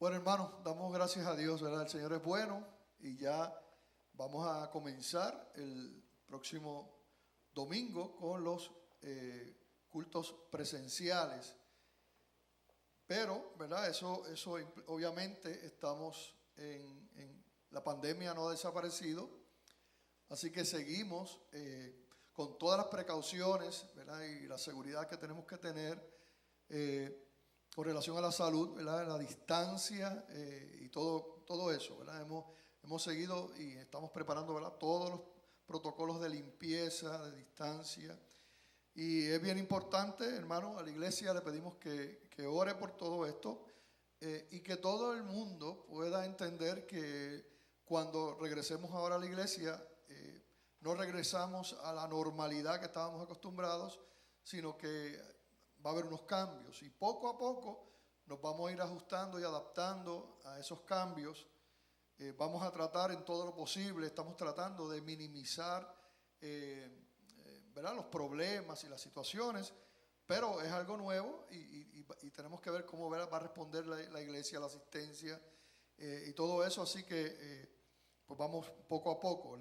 Bueno, hermanos, damos gracias a Dios, ¿verdad? El Señor es bueno y ya vamos a comenzar el próximo domingo con los cultos presenciales. Pero, ¿verdad? Eso obviamente estamos la pandemia no ha desaparecido, así que seguimos con todas las precauciones, ¿verdad? Y la seguridad que tenemos que tener con relación a la salud, ¿verdad? La distancia y todo eso, ¿verdad? Hemos seguido y estamos preparando, ¿verdad? Todos los protocolos de limpieza, de distancia. Y es bien importante, hermano, a la iglesia le pedimos que ore por todo esto y que todo el mundo pueda entender que cuando regresemos ahora a la iglesia, no regresamos a la normalidad que estábamos acostumbrados, sino que va a haber unos cambios y poco a poco nos vamos a ir ajustando y adaptando a esos cambios. Vamos a tratar en todo lo posible, estamos tratando de minimizar ¿verdad? Los problemas y las situaciones, pero es algo nuevo y tenemos que ver cómo va a responder la iglesia, la asistencia y todo eso, así que pues vamos poco a poco.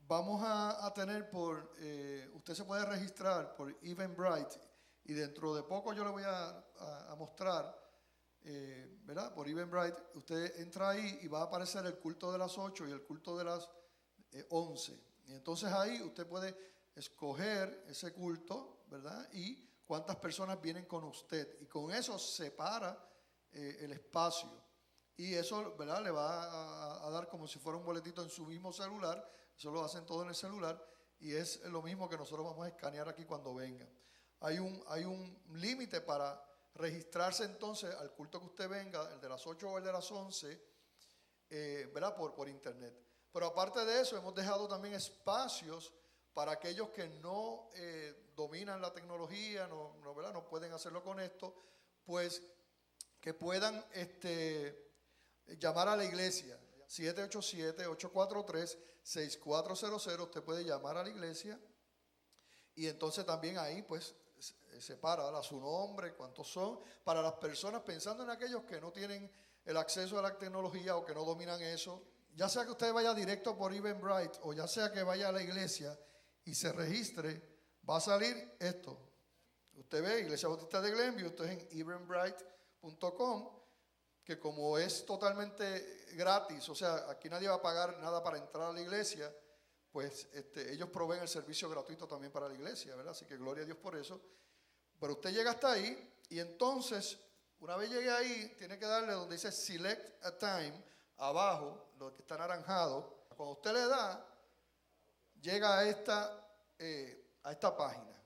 Vamos a tener usted se puede registrar por Eventbrite y dentro de poco yo le voy a mostrar, ¿verdad? Por Eventbrite, usted entra ahí y va a aparecer el culto de las 8 y el culto de las 11. Y entonces ahí usted puede escoger ese culto, ¿verdad? Y cuántas personas vienen con usted. Y con eso separa el espacio. Y eso, ¿verdad? Le va a dar como si fuera un boletito en su mismo celular. Eso lo hacen todo en el celular. Y es lo mismo que nosotros vamos a escanear aquí cuando venga. Hay un límite para registrarse entonces al culto que usted venga, el de las 8 o el de las 11, ¿verdad? Por internet. Pero aparte de eso, hemos dejado también espacios para aquellos que no dominan la tecnología, ¿verdad? No pueden hacerlo con esto, pues que puedan llamar a la iglesia. 787-843-6400, usted puede llamar a la iglesia y entonces también ahí pues separa, ¿verdad? Su nombre, cuántos son, para las personas pensando en aquellos que no tienen el acceso a la tecnología o que no dominan eso. Ya sea que usted vaya directo por Eventbrite o ya sea que vaya a la iglesia y se registre, va a salir esto. Usted ve Iglesia Bautista de Glenview, esto es en eventbrite.com, que como es totalmente gratis, o sea, aquí nadie va a pagar nada para entrar a la iglesia, pues ellos proveen el servicio gratuito también para la iglesia, ¿verdad? Así que gloria a Dios por eso. Pero usted llega hasta ahí y entonces, una vez llegue ahí, tiene que darle donde dice Select a Time, abajo, lo que está anaranjado. Cuando usted le da, llega a esta página.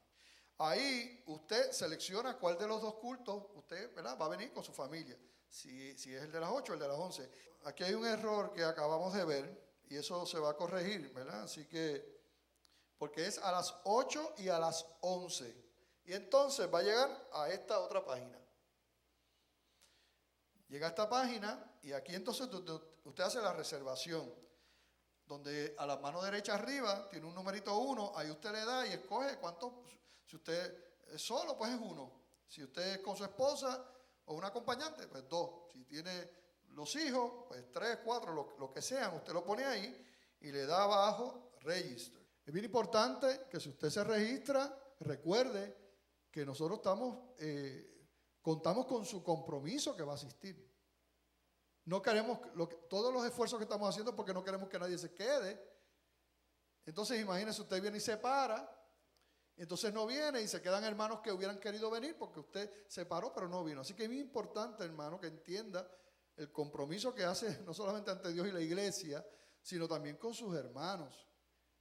Ahí usted selecciona cuál de los dos cultos usted, ¿verdad? Va a venir con su familia. Si es el de las 8 o el de las 11. Aquí hay un error que acabamos de ver y eso se va a corregir, ¿verdad? Así que, porque es a las 8 y a las 11. Y entonces va a llegar a esta otra página. Llega a esta página y aquí entonces usted hace la reservación. Donde a la mano derecha arriba tiene un numerito 1, ahí usted le da y escoge cuánto. Si usted es solo, pues es 1. Si usted es con su esposa o un acompañante, pues 2. Si tiene los hijos, pues 3, 4, lo que sean, usted lo pone ahí y le da abajo Register. Es bien importante que si usted se registra, recuerde que nosotros contamos con su compromiso que va a asistir. No queremos todos los esfuerzos que estamos haciendo porque no queremos que nadie se quede. Entonces imagínese, usted viene y se para, entonces no viene y se quedan hermanos que hubieran querido venir porque usted se paró pero no vino. Así que es muy importante, hermano, que entienda el compromiso que hace no solamente ante Dios y la iglesia, sino también con sus hermanos.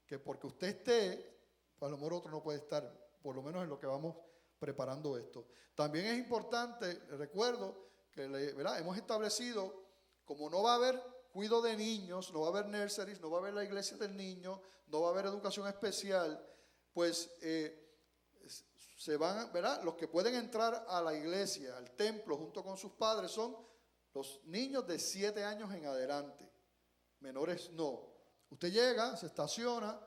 Que porque usted esté, pues a lo mejor otro no puede estar, por lo menos en lo que vamos preparando esto. También es importante, recuerdo que ¿verdad? Hemos establecido, como no va a haber cuidado de niños, no va a haber nurseries, no va a haber la iglesia del niño, no va a haber educación especial, pues se van, ¿verdad? Los que pueden entrar a la iglesia, al templo, junto con sus padres, son los niños de 7 años en adelante. Menores no. Usted llega, se estaciona,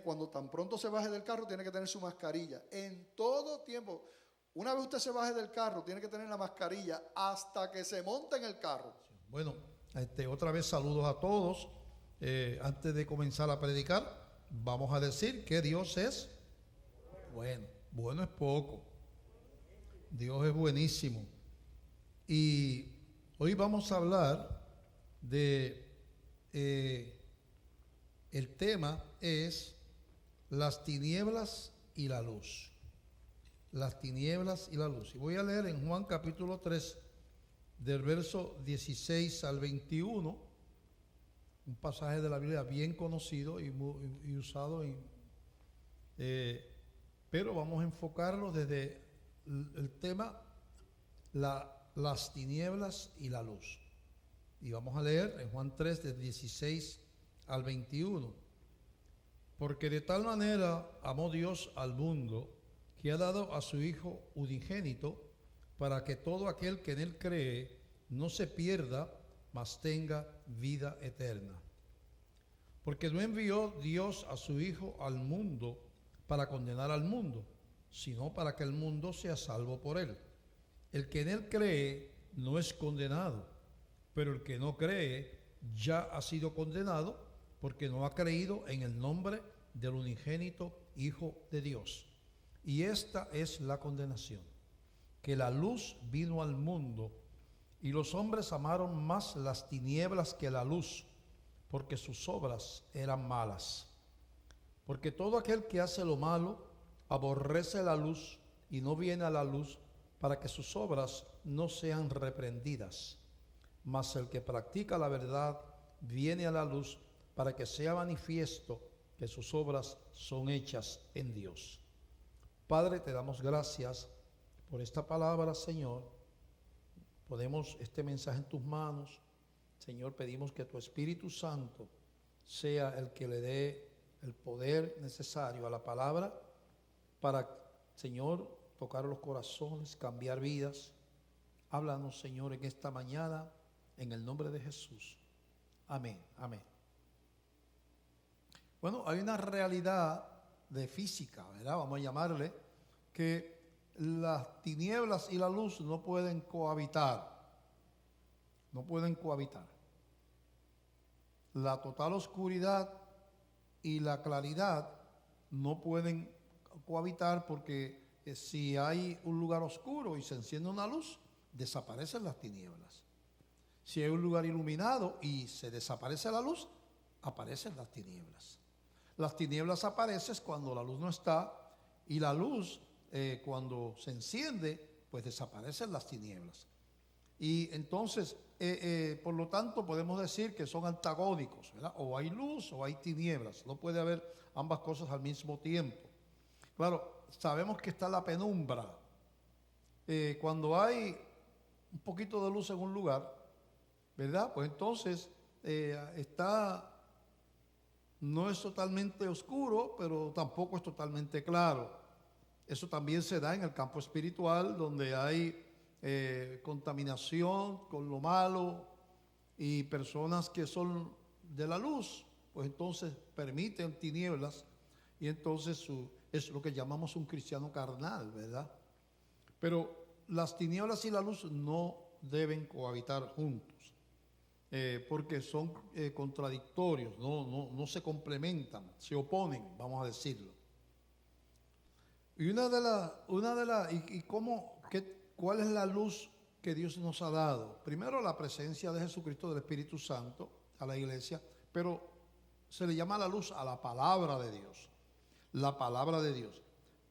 cuando tan pronto se baje del carro, tiene que tener su mascarilla. En todo tiempo. Una vez usted se baje del carro, tiene que tener la mascarilla hasta que se monte en el carro. Bueno, otra vez saludos a todos. Antes de comenzar a predicar, vamos a decir que Dios es bueno. Bueno es poco. Dios es buenísimo. Y hoy vamos a hablar de, el tema es las tinieblas y la luz. Las tinieblas y la luz. Y voy a leer en Juan capítulo 3, del verso 16 al 21, un pasaje de la Biblia bien conocido y usado, pero vamos a enfocarlo desde el tema las tinieblas y la luz. Y vamos a leer en Juan 3, del 16 al 21. Porque de tal manera amó Dios al mundo, que ha dado a su Hijo unigénito, para que todo aquel que en él cree no se pierda, mas tenga vida eterna. Porque no envió Dios a su Hijo al mundo para condenar al mundo, sino para que el mundo sea salvo por él. El que en él cree no es condenado, pero el que no cree ya ha sido condenado, porque no ha creído en el nombre del unigénito Hijo de Dios. Y esta es la condenación, que la luz vino al mundo, y los hombres amaron más las tinieblas que la luz, porque sus obras eran malas. Porque todo aquel que hace lo malo aborrece la luz y no viene a la luz, para que sus obras no sean reprendidas. Mas el que practica la verdad viene a la luz, para que sea manifiesto que sus obras son hechas en Dios. Padre, te damos gracias por esta palabra, Señor. Ponemos este mensaje en tus manos. Señor, pedimos que tu Espíritu Santo sea el que le dé el poder necesario a la palabra para, Señor, tocar los corazones, cambiar vidas. Háblanos, Señor, en esta mañana, en el nombre de Jesús. Amén, amén. Bueno, hay una realidad de física, ¿verdad? Vamos a llamarle, que las tinieblas y la luz no pueden cohabitar. No pueden cohabitar. La total oscuridad y la claridad no pueden cohabitar, porque si hay un lugar oscuro y se enciende una luz, desaparecen las tinieblas. Si hay un lugar iluminado y se desaparece la luz, aparecen las tinieblas. Las tinieblas aparecen cuando la luz no está, y la luz, cuando se enciende, pues desaparecen las tinieblas. Y entonces, por lo tanto, podemos decir que son antagónicos, ¿verdad? O hay luz o hay tinieblas. No puede haber ambas cosas al mismo tiempo. Claro, sabemos que está la penumbra. Cuando hay un poquito de luz en un lugar, ¿verdad? Pues entonces no es totalmente oscuro, pero tampoco es totalmente claro. Eso también se da en el campo espiritual, donde hay contaminación con lo malo y personas que son de la luz, pues entonces permiten tinieblas, y entonces es lo que llamamos un cristiano carnal, ¿verdad? Pero las tinieblas y la luz no deben cohabitar juntos, porque son contradictorios, no se complementan, se oponen, vamos a decirlo. Y ¿cuál es la luz que Dios nos ha dado? Primero, la presencia de Jesucristo, del Espíritu Santo a la iglesia, pero se le llama la luz a la palabra de Dios. La palabra de Dios.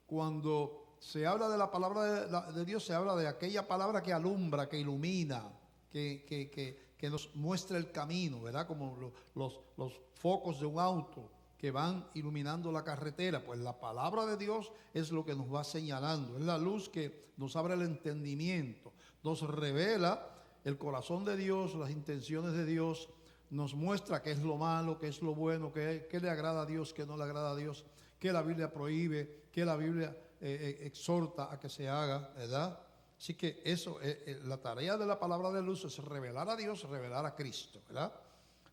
Cuando se habla de la palabra de Dios, se habla de aquella palabra que alumbra, que ilumina, que nos muestra el camino, ¿verdad? Como los focos de un auto que van iluminando la carretera. Pues la palabra de Dios es lo que nos va señalando, es la luz que nos abre el entendimiento, nos revela el corazón de Dios, las intenciones de Dios, nos muestra qué es lo malo, qué es lo bueno, qué le agrada a Dios, qué no le agrada a Dios, qué la Biblia prohíbe, qué la Biblia exhorta a que se haga, ¿verdad? Así que eso, la tarea de la palabra de luz es revelar a Dios, revelar a Cristo, ¿verdad?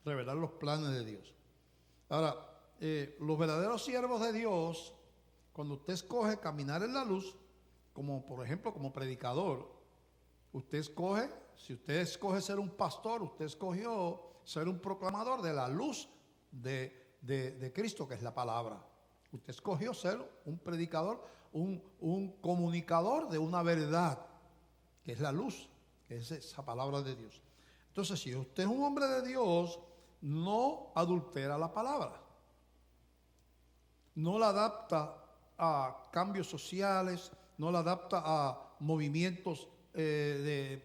Revelar los planes de Dios. Ahora, los verdaderos siervos de Dios, cuando usted escoge caminar en la luz, como por ejemplo, como predicador, usted escoge, si usted escoge ser un pastor, usted escogió ser un proclamador de la luz de Cristo, que es la palabra. Usted escogió ser un predicador, un comunicador de una verdad, que es la luz, que es esa palabra de Dios. Entonces, si usted es un hombre de Dios, no adultera la palabra, no la adapta a cambios sociales, no la adapta a movimientos del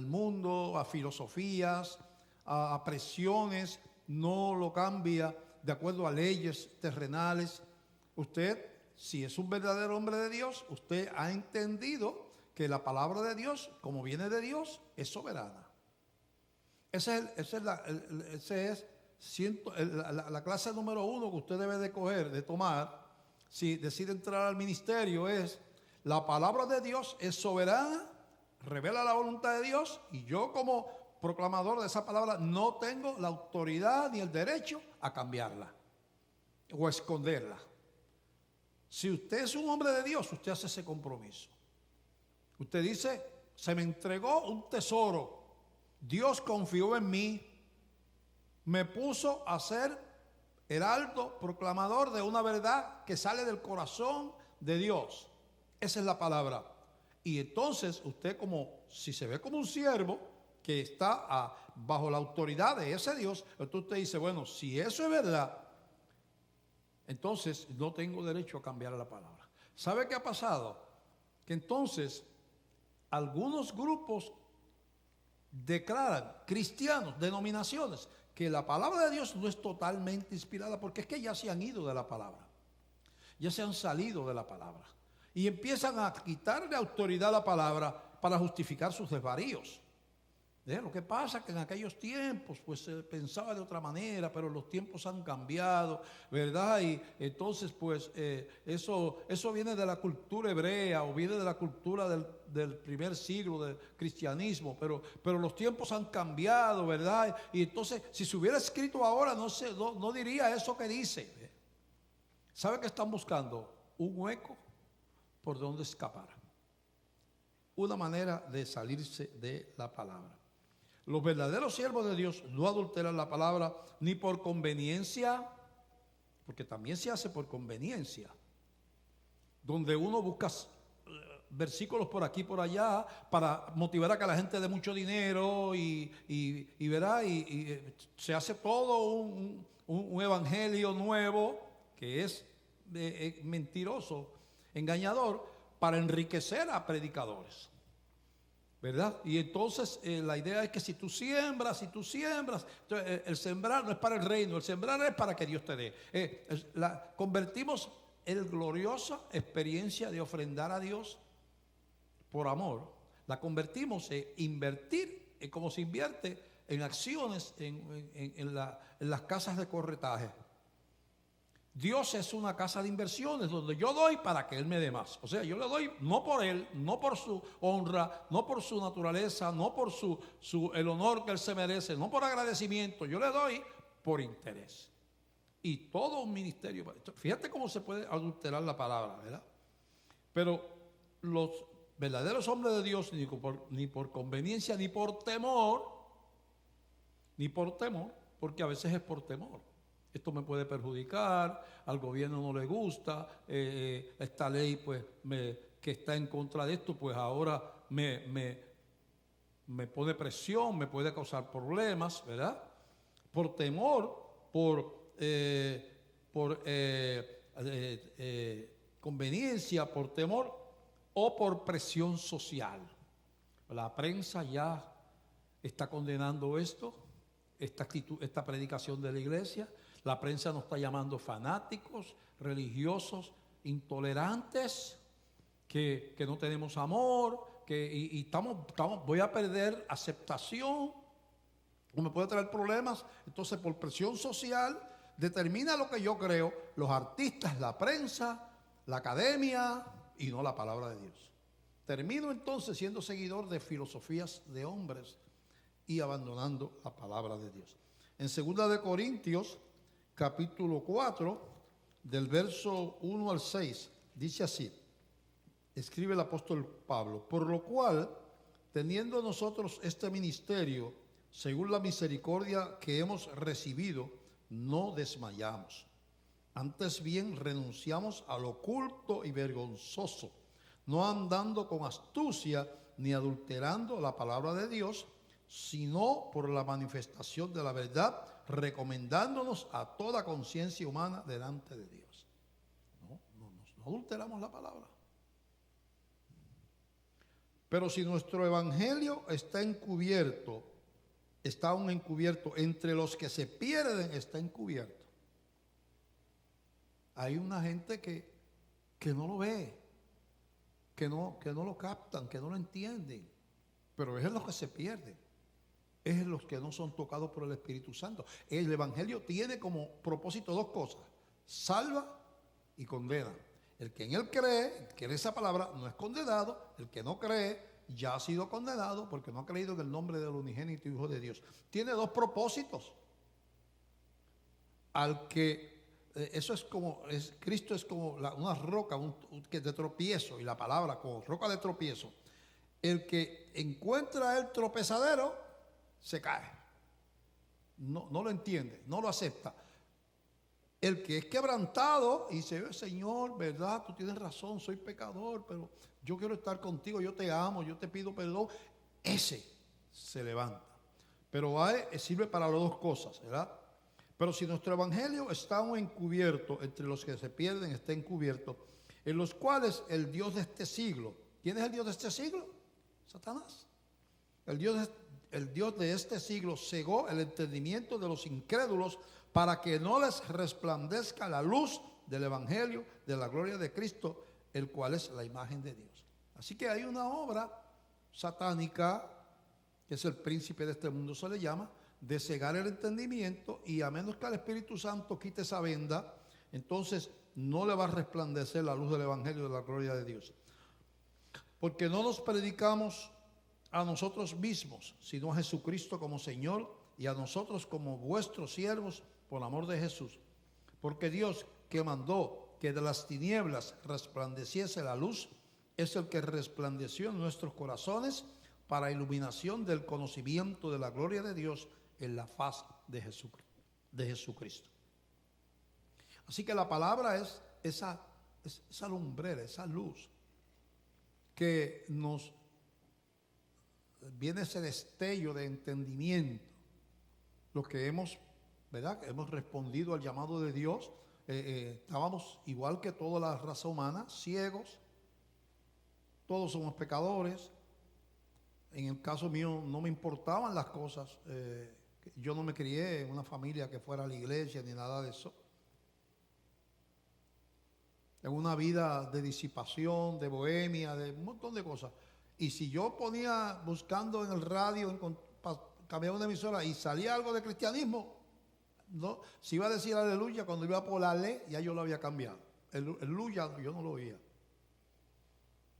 mundo, a filosofías, a presiones, no lo cambia de acuerdo a leyes terrenales. Usted, si es un verdadero hombre de Dios, usted ha entendido que la palabra de Dios, como viene de Dios, es soberana. Esa es la clase número 1 que usted debe de coger, de tomar, si decide entrar al ministerio, es: la palabra de Dios es soberana, revela la voluntad de Dios, y yo como proclamador de esa palabra no tengo la autoridad ni el derecho a cambiarla o a esconderla. Si usted es un hombre de Dios, usted hace ese compromiso. Usted dice: se me entregó un tesoro, Dios confió en mí, me puso a ser heraldo, proclamador de una verdad que sale del corazón de Dios. Esa es la palabra. Y entonces usted, como si se ve como un siervo que está bajo la autoridad de ese Dios, entonces usted dice: bueno, si eso es verdad, entonces no tengo derecho a cambiar la palabra. ¿Sabe qué ha pasado? Que entonces algunos grupos declaran, cristianos, denominaciones, que la palabra de Dios no es totalmente inspirada, porque es que ya se han ido de la palabra, ya se han salido de la palabra, y empiezan a quitarle autoridad a la palabra para justificar sus desvaríos. Lo que pasa es que en aquellos tiempos pues se pensaba de otra manera, pero los tiempos han cambiado, ¿verdad? Y entonces pues eso viene de la cultura hebrea, o viene de la cultura del primer siglo del cristianismo, pero los tiempos han cambiado, ¿verdad? Y entonces, si se hubiera escrito ahora, no diría eso que dice. ¿Sabe qué están buscando? Un hueco por donde escapar, una manera de salirse de la palabra. Los verdaderos siervos de Dios no adulteran la palabra ni por conveniencia, porque también se hace por conveniencia, donde uno busca versículos por aquí y por allá para motivar a que la gente dé mucho dinero y verá, y se hace todo un evangelio nuevo que es mentiroso, engañador, para enriquecer a predicadores, ¿verdad? Y entonces la idea es que si tú siembras, entonces, el sembrar no es para el reino, el sembrar es para que Dios te dé. Convertimos la gloriosa experiencia de ofrendar a Dios por amor, la convertimos en invertir, como se invierte en acciones en las casas de corretaje. Dios es una casa de inversiones donde yo doy para que Él me dé más. O sea, yo le doy no por Él, no por su honra, no por su naturaleza, no por el honor que Él se merece, no por agradecimiento. Yo le doy por interés. Y todo un ministerio. Fíjate cómo se puede adulterar la palabra, ¿verdad? Pero los verdaderos hombres de Dios, ni por conveniencia, ni por temor, porque a veces es por temor. Esto me puede perjudicar, al gobierno no le gusta, esta ley pues que está en contra de esto, pues ahora me pone presión, me puede causar problemas, ¿verdad? Por temor, por conveniencia, por temor o por presión social. La prensa ya está condenando esto, esta actitud, esta predicación de la iglesia. La prensa nos está llamando fanáticos, religiosos, intolerantes, que no tenemos amor, y voy a perder aceptación, o me puede traer problemas. Entonces, por presión social, determina lo que yo creo, los artistas, la prensa, la academia, y no la palabra de Dios. Termino entonces siendo seguidor de filosofías de hombres y abandonando la palabra de Dios. En 2 de Corintios, capítulo 4, del verso 1 al 6, dice así: escribe el apóstol Pablo, por lo cual, teniendo nosotros este ministerio, según la misericordia que hemos recibido, no desmayamos. Antes bien, renunciamos a lo oculto y vergonzoso, no andando con astucia ni adulterando la palabra de Dios, sino por la manifestación de la verdad, recomendándonos a toda conciencia humana delante de Dios. No adulteramos la palabra. Pero si nuestro evangelio está encubierto, está aún encubierto, entre los que se pierden está encubierto. Hay una gente que no lo ve, que no lo captan, que no lo entienden, pero es en los que se pierden, es en los que no son tocados por el Espíritu Santo. El evangelio tiene como propósito dos cosas: salva y condena. El que en él cree, que en esa palabra, no es condenado. El que no cree ya ha sido condenado porque no ha creído en el nombre del unigénito Hijo de Dios. Tiene dos propósitos. Al que eso es como, Cristo es como una roca que de tropiezo, y la palabra como roca de tropiezo. El que encuentra el tropezadero se cae. No lo entiende, no lo acepta. El que es quebrantado y dice: Señor, verdad, tú tienes razón, soy pecador, pero yo quiero estar contigo, yo te amo, yo te pido perdón, ese se levanta. Pero sirve para las dos cosas, ¿verdad? Pero si nuestro evangelio está aún encubierto, entre los que se pierden está encubierto, en los cuales el Dios de este siglo, ¿quién es el Dios de este siglo? Satanás. El Dios de este siglo cegó el entendimiento de los incrédulos para que no les resplandezca la luz del evangelio de la gloria de Cristo, el cual es la imagen de Dios. Así que hay una obra satánica, que es el príncipe de este mundo, se le llama, de cegar el entendimiento, y a menos que el Espíritu Santo quite esa venda, entonces no le va a resplandecer la luz del evangelio de la gloria de Dios. Porque no nos predicamos a nosotros mismos, sino a Jesucristo como Señor, y a nosotros como vuestros siervos por amor de Jesús. Porque Dios, que mandó que de las tinieblas resplandeciese la luz, es el que resplandeció en nuestros corazones para iluminación del conocimiento de la gloria de Dios en la faz de Jesucristo. Así que la palabra es esa lumbrera, esa luz que nos viene, ese destello de entendimiento. Los que hemos, ¿verdad?, hemos respondido al llamado de Dios, estábamos igual que toda la raza humana, ciegos. Todos somos pecadores. En el caso mío no me importaban las cosas. Yo no me crié en una familia que fuera a la iglesia ni nada de eso. En una vida de disipación, de bohemia, de un montón de cosas. Y si yo ponía, buscando en el radio, cambiaba una emisora y salía algo de cristianismo, no, si iba a decir aleluya cuando iba por la ley, ya yo lo había cambiado. El aleluya yo no lo oía.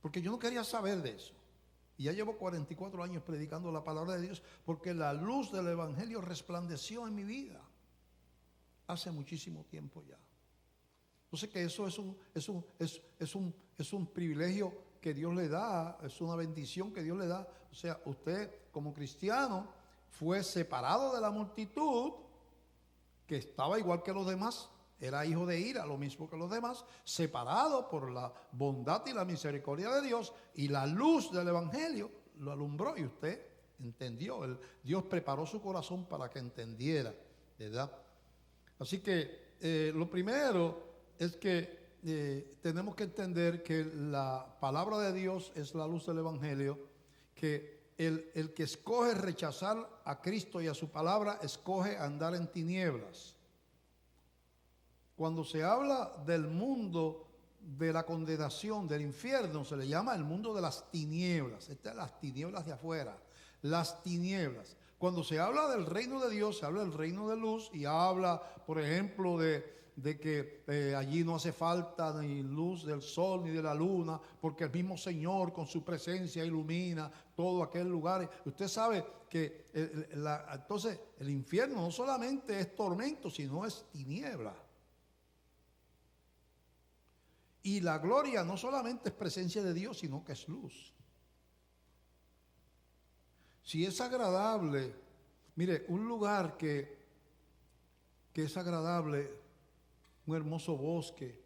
Porque yo no quería saber de eso. Y ya llevo 44 años predicando la palabra de Dios, porque la luz del evangelio resplandeció en mi vida hace muchísimo tiempo ya. Entonces que eso es un privilegio que Dios le da, es una bendición que Dios le da. O sea, usted como cristiano fue separado de la multitud, que estaba igual que los demás, era hijo de ira, lo mismo que los demás, separado por la bondad y la misericordia de Dios, y la luz del evangelio lo alumbró y usted entendió. Dios preparó su corazón para que entendiera, ¿verdad? Así que lo primero es que tenemos que entender que la palabra de Dios es la luz del evangelio, que el que escoge rechazar a Cristo y a su palabra, escoge andar en tinieblas. Cuando se habla del mundo de la condenación, del infierno, se le llama el mundo de las tinieblas. Estas son las tinieblas de afuera, las tinieblas. Cuando se habla del reino de Dios, se habla del reino de luz, y habla, por ejemplo, de que allí no hace falta ni luz del sol ni de la luna, porque el mismo Señor con su presencia ilumina todo aquel lugar. Usted sabe que entonces el infierno no solamente es tormento, sino es tiniebla. Y la gloria no solamente es presencia de Dios, sino que es luz. Si es agradable, mire, un lugar que es agradable, un hermoso bosque,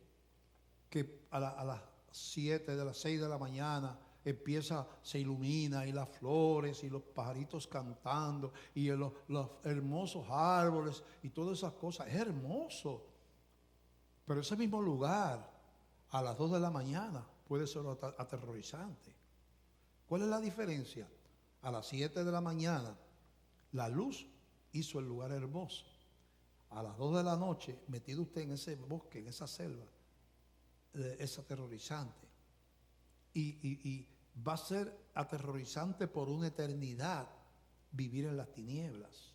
que a las 7 de las 6 de la mañana se ilumina, y las flores y los pajaritos cantando y los hermosos árboles y todas esas cosas, es hermoso. Pero ese mismo lugar a las 2 de la mañana puede ser aterrorizante. ¿Cuál es la diferencia? A las 7 de la mañana la luz hizo el lugar hermoso. A las 2 de la noche, metido usted en ese bosque, en esa selva, es aterrorizante. Y va a ser aterrorizante por una eternidad vivir en las tinieblas.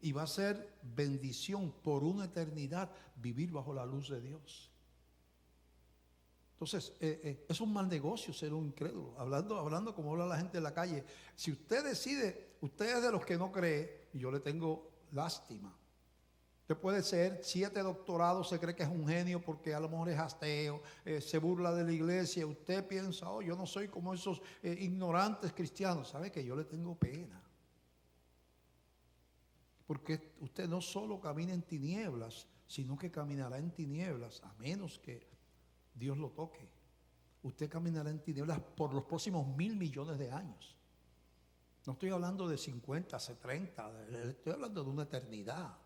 Y va a ser bendición por una eternidad vivir bajo la luz de Dios. Entonces, es un mal negocio ser un incrédulo. Hablando como habla la gente en la calle. Si usted decide, usted es de los que no cree, y yo le tengo lástima. Usted puede ser 7 doctorados, se cree que es un genio porque a lo mejor es ateo, se burla de la iglesia. Usted piensa, oh, yo no soy como esos ignorantes cristianos. ¿Sabe que yo le tengo pena? Porque usted no solo camina en tinieblas, sino que caminará en tinieblas, a menos que Dios lo toque. Usted caminará en tinieblas por los próximos 1.000 millones de años. No estoy hablando de 50, 30, estoy hablando de una eternidad.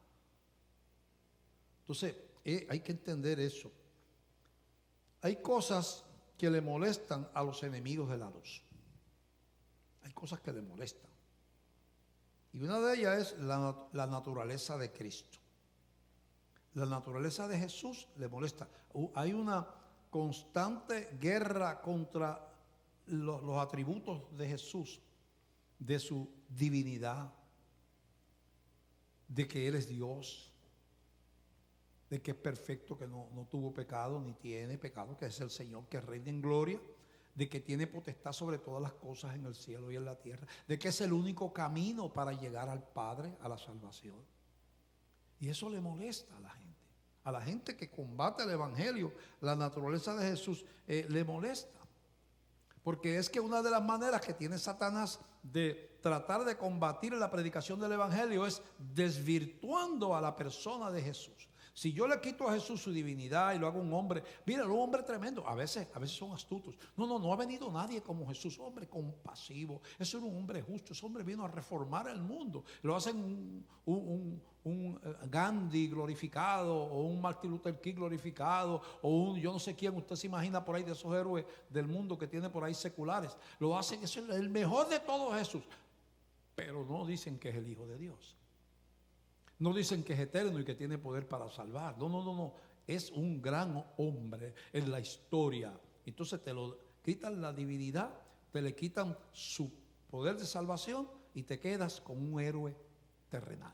Entonces, hay que entender eso. Hay cosas que le molestan a los enemigos de la luz. Hay cosas que le molestan. Y una de ellas es la naturaleza de Cristo. La naturaleza de Jesús le molesta. Hay una constante guerra contra los atributos de Jesús, de su divinidad, de que Él es Dios, de que es perfecto, que no tuvo pecado, ni tiene pecado, que es el Señor que reina en gloria, de que tiene potestad sobre todas las cosas en el cielo y en la tierra, de que es el único camino para llegar al Padre, a la salvación. Y eso le molesta a la gente. A la gente que combate el Evangelio, la naturaleza de Jesús le molesta. Porque es que una de las maneras que tiene Satanás de tratar de combatir la predicación del Evangelio es desvirtuando a la persona de Jesús. Si yo le quito a Jesús su divinidad y lo hago un hombre, mira, un hombre tremendo, a veces son astutos. No ha venido nadie como Jesús, hombre compasivo, ese era un hombre justo, ese hombre vino a reformar el mundo. Lo hacen un Gandhi glorificado, o un Martin Luther King glorificado, o un yo no sé quién, usted se imagina por ahí de esos héroes del mundo que tiene por ahí seculares. Lo hacen, es el mejor de todos Jesús, pero no dicen que es el Hijo de Dios. No dicen que es eterno y que tiene poder para salvar. No. Es un gran hombre en la historia. Entonces te lo quitan la divinidad, te le quitan su poder de salvación y te quedas con un héroe terrenal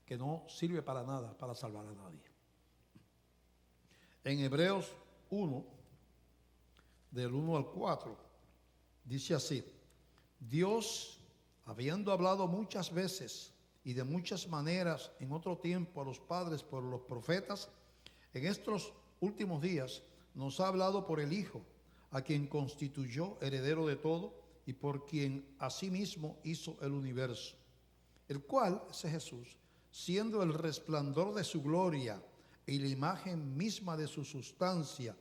que no sirve para nada, para salvar a nadie. En Hebreos 1, del 1 al 4, dice así: Dios, habiendo hablado muchas veces y de muchas maneras en otro tiempo a los padres por los profetas, en estos últimos días nos ha hablado por el Hijo, a quien constituyó heredero de todo y por quien asimismo hizo el universo, el cual, ese Jesús, siendo el resplandor de su gloria y la imagen misma de su sustancia,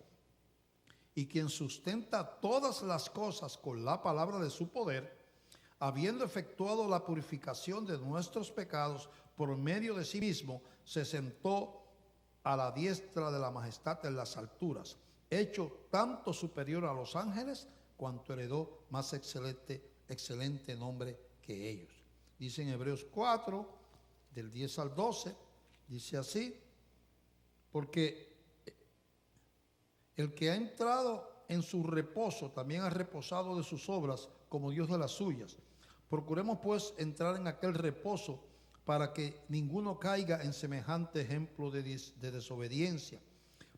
y quien sustenta todas las cosas con la palabra de su poder, habiendo efectuado la purificación de nuestros pecados por medio de sí mismo, se sentó a la diestra de la majestad en las alturas, hecho tanto superior a los ángeles, cuanto heredó más excelente nombre que ellos. Dice en Hebreos 4, del 10 al 12, dice así: porque el que ha entrado en su reposo también ha reposado de sus obras como Dios de las suyas. Procuremos pues entrar en aquel reposo, para que ninguno caiga en semejante ejemplo de desobediencia.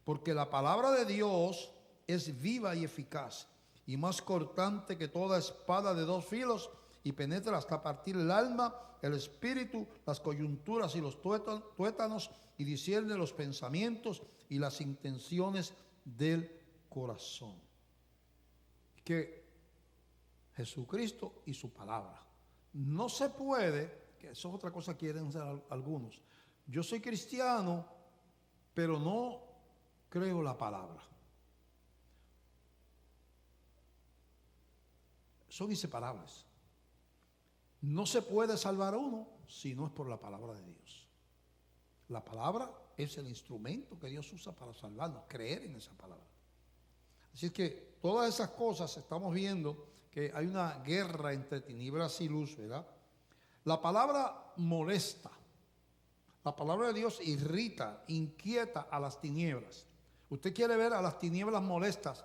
Porque la palabra de Dios es viva y eficaz, y más cortante que toda espada de 2 filos, y penetra hasta partir el alma, el espíritu, las coyunturas y los tuétanos, y discierne los pensamientos y las intenciones del corazón. Que Jesucristo y su palabra. No se puede, que eso es otra cosa que quieren hacer algunos. Yo soy cristiano, pero no creo la palabra. Son inseparables. No se puede salvar a uno si no es por la palabra de Dios. La palabra es el instrumento que Dios usa para salvarnos, creer en esa palabra. Así es que todas esas cosas estamos viendo que hay una guerra entre tinieblas y luz, ¿verdad? La palabra molesta. La palabra de Dios irrita, inquieta a las tinieblas. Usted quiere ver a las tinieblas molestas,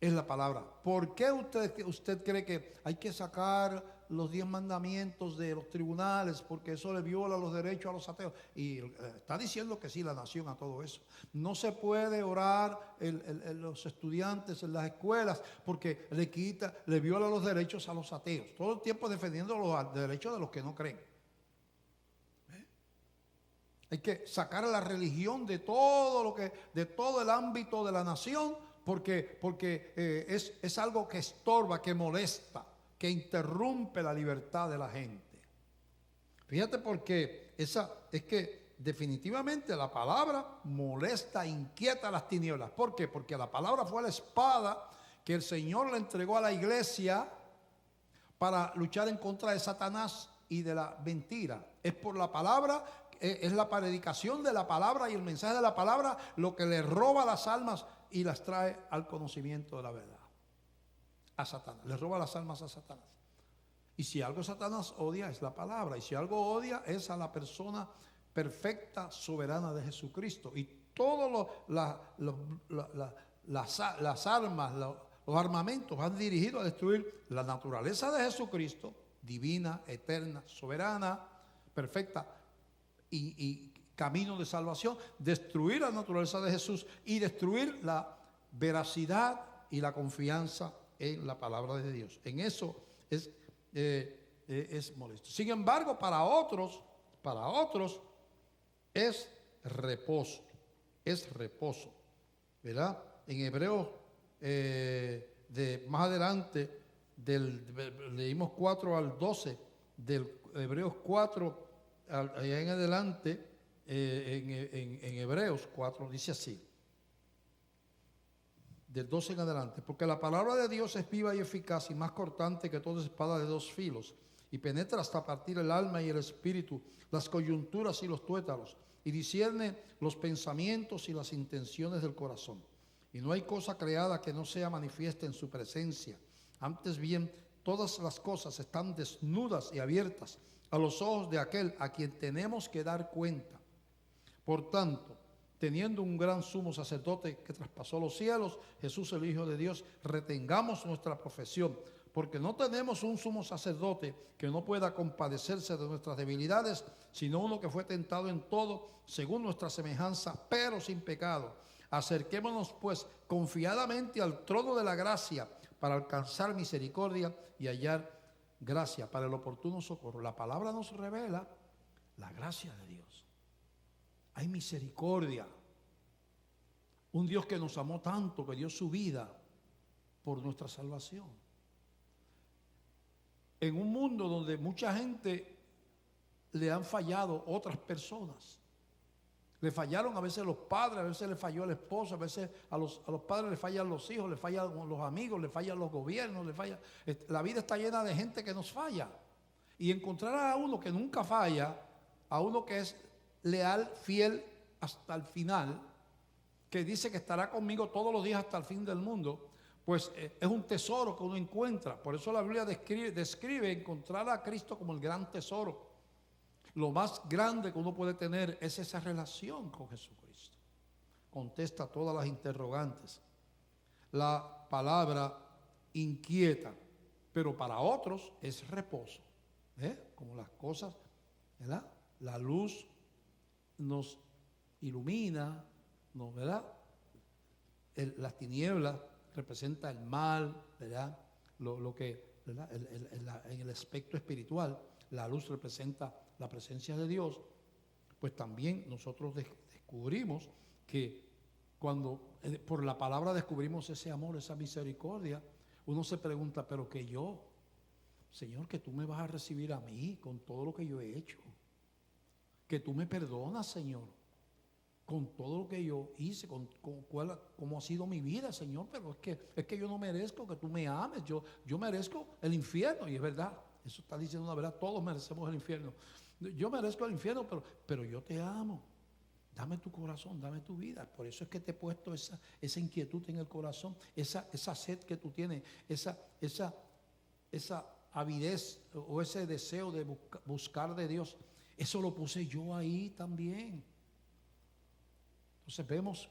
es la palabra. ¿Por qué usted cree que hay que sacar los 10 mandamientos de los tribunales porque eso le viola los derechos a los ateos? Y está diciendo que sí la nación a todo eso. No se puede orar los estudiantes en las escuelas porque le viola los derechos a los ateos. Todo el tiempo defendiendo los derechos de los que no creen. Hay que sacar a la religión de todo el ámbito de la nación porque es algo que estorba, que molesta, que interrumpe la libertad de la gente. Fíjate porque es que definitivamente la palabra molesta, inquieta a las tinieblas. ¿Por qué? Porque la palabra fue la espada que el Señor le entregó a la iglesia para luchar en contra de Satanás y de la mentira. Es por la palabra, es la predicación de la palabra y el mensaje de la palabra lo que le roba las almas y las trae al conocimiento de la verdad. A Satanás, le roba las almas a Satanás. Y si algo Satanás odia es la palabra, y si algo odia es a la persona perfecta, soberana de Jesucristo. Y todas las armas, los armamentos van dirigidos a destruir la naturaleza de Jesucristo, divina, eterna, soberana, perfecta y camino de salvación, destruir la naturaleza de Jesús y destruir la veracidad y la confianza en la palabra de Dios. En eso es molesto. Sin embargo, para otros es reposo, ¿verdad? En Hebreos, más adelante, leímos 4 al 12, del Hebreos 4 allá en adelante, en Hebreos 4, dice así, del 12 en adelante: porque la palabra de Dios es viva y eficaz y más cortante que toda espada de 2 filos, y penetra hasta partir el alma y el espíritu, las coyunturas y los tuétanos, y discierne los pensamientos y las intenciones del corazón. Y no hay cosa creada que no sea manifiesta en su presencia. Antes bien, todas las cosas están desnudas y abiertas a los ojos de aquel a quien tenemos que dar cuenta. Por tanto, teniendo un gran sumo sacerdote que traspasó los cielos, Jesús el Hijo de Dios, retengamos nuestra profesión, porque no tenemos un sumo sacerdote que no pueda compadecerse de nuestras debilidades, sino uno que fue tentado en todo, según nuestra semejanza, pero sin pecado. Acerquémonos pues confiadamente al trono de la gracia para alcanzar misericordia y hallar gracia para el oportuno socorro. La palabra nos revela la gracia de Dios. Hay misericordia. Un Dios que nos amó tanto, que dio su vida por nuestra salvación. En un mundo donde mucha gente le han fallado otras personas. Le fallaron a veces los padres, a veces le falló el esposo, a veces a los padres le fallan los hijos, le fallan los amigos, le fallan los gobiernos, la vida está llena de gente que nos falla. Y encontrar a uno que nunca falla, a uno que es leal, fiel hasta el final, que dice que estará conmigo todos los días hasta el fin del mundo, pues es un tesoro que uno encuentra. Por eso la Biblia describe encontrar a Cristo como el gran tesoro. Lo más grande que uno puede tener es esa relación con Jesucristo. Contesta todas las interrogantes. La palabra inquieta, pero para otros es reposo. Como las cosas, ¿verdad? La luz nos ilumina, ¿verdad? Las tinieblas representa el mal, ¿verdad? Lo que, ¿verdad? En el aspecto espiritual, la luz representa la presencia de Dios. pues también nosotros descubrimos que cuando por la palabra descubrimos ese amor, esa misericordia, uno se pregunta, pero que yo, Señor, que tú me vas a recibir a mí con todo lo que yo he hecho, que tú me perdonas, Señor, con todo lo que yo hice, cómo ha sido mi vida, Señor, pero es que yo no merezco que tú me ames, yo merezco el infierno, y es verdad, eso está diciendo una verdad, todos merecemos el infierno. Yo merezco el infierno, pero yo te amo. Dame tu corazón, dame tu vida. Por eso es que te he puesto esa inquietud en el corazón, esa sed que tú tienes, esa avidez o ese deseo de buscar de Dios. Eso lo puse yo ahí también. Entonces vemos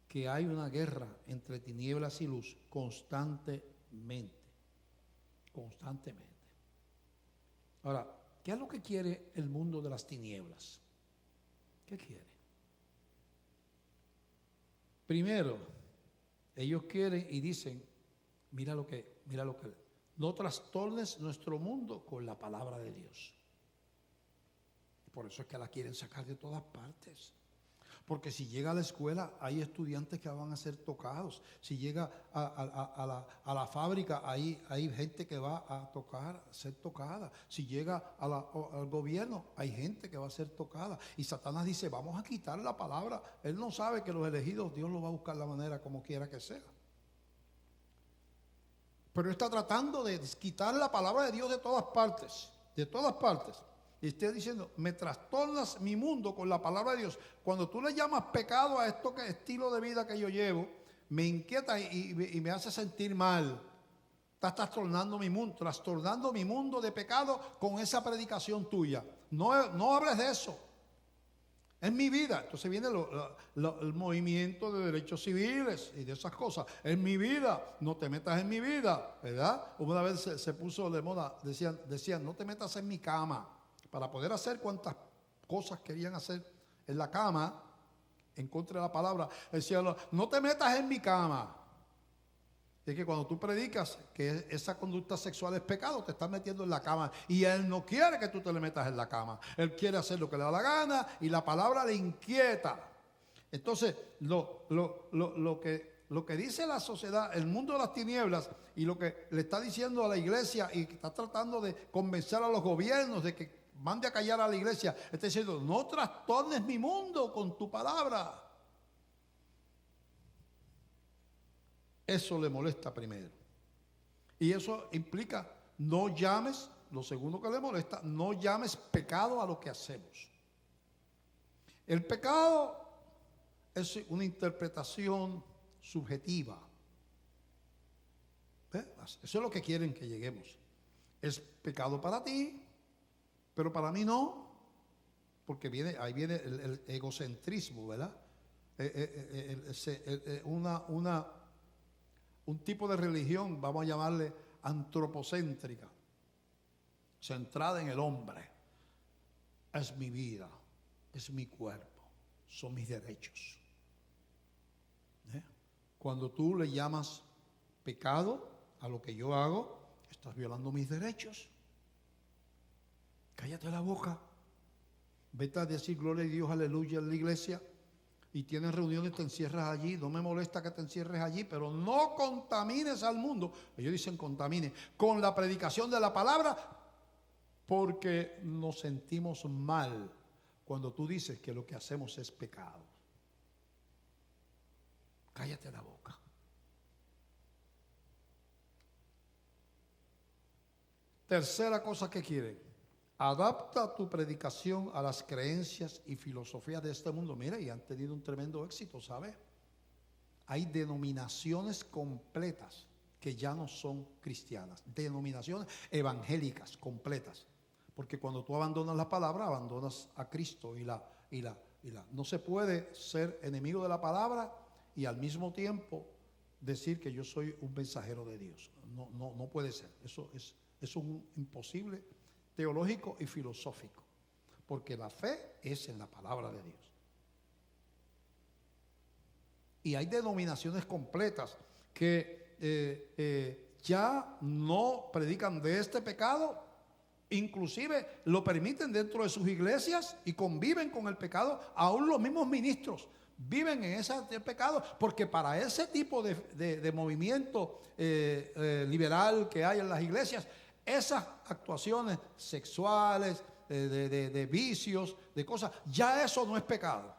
que hay una guerra entre tinieblas y luz constantemente. Constantemente. Ahora, ¿qué es lo que quiere el mundo de las tinieblas? ¿Qué quiere? Primero, ellos quieren y dicen, mira lo que, no trastornes nuestro mundo con la palabra de Dios. Por eso es que la quieren sacar de todas partes. Porque si llega a la escuela, hay estudiantes que van a ser tocados. Si llega a la fábrica, hay gente que va a ser tocada. Si llega al gobierno, hay gente que va a ser tocada. Y Satanás dice, vamos a quitar la palabra. Él no sabe que los elegidos, Dios los va a buscar la manera como quiera que sea. Pero está tratando de quitar la palabra de Dios de todas partes. De todas partes. Y está diciendo, me trastornas mi mundo con la palabra de Dios. Cuando tú le llamas pecado a esto estilo de vida que yo llevo, me inquieta y me hace sentir mal. Estás trastornando mi mundo de pecado con esa predicación tuya. No hables de eso. Es mi vida. Entonces viene el movimiento de derechos civiles y de esas cosas. Es mi vida, no te metas en mi vida, ¿verdad? Una vez se puso de moda, decían, no te metas en mi cama. Para poder hacer cuantas cosas querían hacer en la cama, en contra de la palabra, decían, no te metas en mi cama. Es que cuando tú predicas que esa conducta sexual es pecado, te estás metiendo en la cama. Y Él no quiere que tú te le metas en la cama. Él quiere hacer lo que le da la gana y la palabra le inquieta. Entonces, lo que dice la sociedad, el mundo de las tinieblas, y lo que le está diciendo a la iglesia y que está tratando de convencer a los gobiernos de que mande a callar a la iglesia, está diciendo, no trastornes mi mundo con tu palabra. Eso le molesta primero. Y eso implica, no llames, lo segundo que le molesta, no llames pecado a lo que hacemos. El pecado es una interpretación subjetiva. Eso es lo que quieren que lleguemos. Es pecado para ti, pero para mí no, porque ahí viene el egocentrismo, ¿verdad? Un tipo de religión, vamos a llamarle antropocéntrica, centrada en el hombre. Es mi vida, es mi cuerpo, son mis derechos. Cuando tú le llamas pecado a lo que yo hago, estás violando mis derechos. Cállate la boca. Vete a decir gloria a Dios, aleluya en la iglesia. Y tienes reuniones, te encierras allí. No me molesta que te encierres allí, pero no contamines al mundo. Ellos dicen contamine con la predicación de la palabra, porque nos sentimos mal cuando tú dices que lo que hacemos es pecado. Cállate la boca. Tercera cosa que quieren. Adapta tu predicación a las creencias y filosofías de este mundo. Mira, y han tenido un tremendo éxito, ¿sabes? Hay denominaciones completas que ya no son cristianas. Denominaciones evangélicas completas. Porque cuando tú abandonas la palabra, abandonas a Cristo no se puede ser enemigo de la palabra y al mismo tiempo decir que yo soy un mensajero de Dios. No puede ser. Eso es un imposible teológico y filosófico, porque la fe es en la palabra de Dios. Y hay denominaciones completas que ya no predican de este pecado Inclusive lo permiten dentro de sus iglesias y conviven con el pecado. Aún los mismos ministros viven en ese pecado, porque para ese tipo de movimiento liberal que hay en las iglesias, esas actuaciones sexuales, de vicios, de cosas, ya eso no es pecado.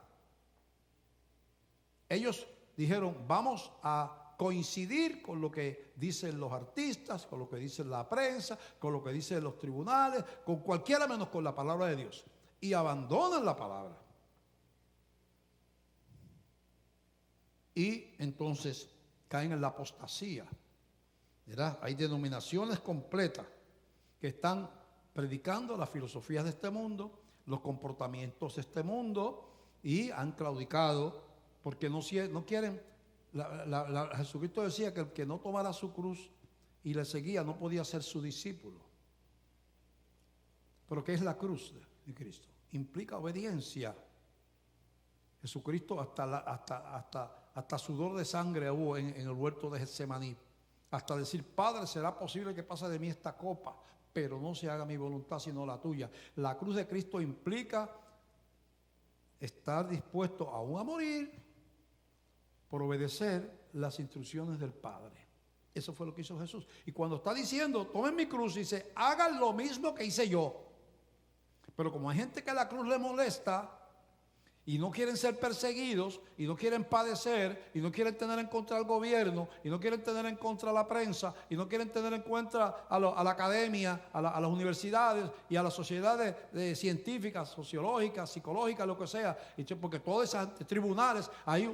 Ellos dijeron, vamos a coincidir con lo que dicen los artistas, con lo que dice la prensa, con lo que dicen los tribunales, con cualquiera menos con la palabra de Dios. Y abandonan la palabra. Y entonces caen en la apostasía. ¿Verdad? Hay denominaciones completas que están predicando las filosofías de este mundo, los comportamientos de este mundo, y han claudicado porque no quieren. Jesucristo decía que el que no tomara su cruz y le seguía no podía ser su discípulo. Pero ¿qué es la cruz de Cristo? Implica obediencia. Jesucristo hasta sudor de sangre hubo en el huerto de Getsemaní. Hasta decir, Padre, ¿será posible que pase de mí esta copa? Pero no se haga mi voluntad sino la tuya. La cruz de Cristo implica estar dispuesto aún a morir por obedecer las instrucciones del Padre. Eso fue lo que hizo Jesús. Y cuando está diciendo, tomen mi cruz, dice, hagan lo mismo que hice yo. Pero como hay gente que la cruz le molesta y no quieren ser perseguidos y no quieren padecer y no quieren tener en contra al gobierno y no quieren tener en contra a la prensa y no quieren tener en contra a la academia, a las universidades y a las sociedades científicas, sociológicas, psicológicas, lo que sea, porque todos esos tribunales hay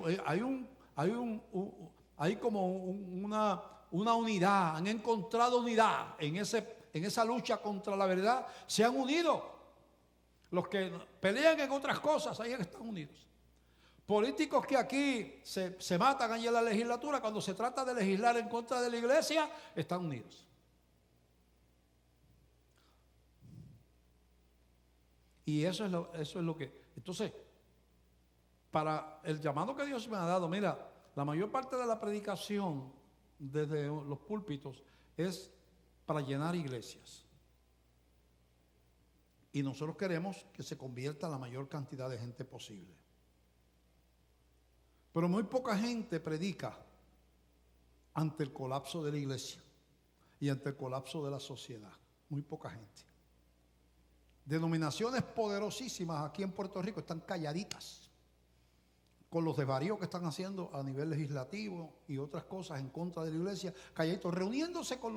como una unidad, han encontrado unidad en esa lucha contra la verdad, se han unido. Los que pelean en otras cosas, ahí están unidos. Políticos que aquí se matan allí en la legislatura, cuando se trata de legislar en contra de la iglesia, están unidos. Y eso es lo que... Entonces, para el llamado que Dios me ha dado, mira, la mayor parte de la predicación desde los púlpitos es para llenar iglesias. Y nosotros queremos que se convierta la mayor cantidad de gente posible. Pero muy poca gente predica ante el colapso de la iglesia y ante el colapso de la sociedad. Muy poca gente. Denominaciones poderosísimas aquí en Puerto Rico están calladitas, con los desvaríos que están haciendo a nivel legislativo y otras cosas en contra de la iglesia, calladitos, reuniéndose con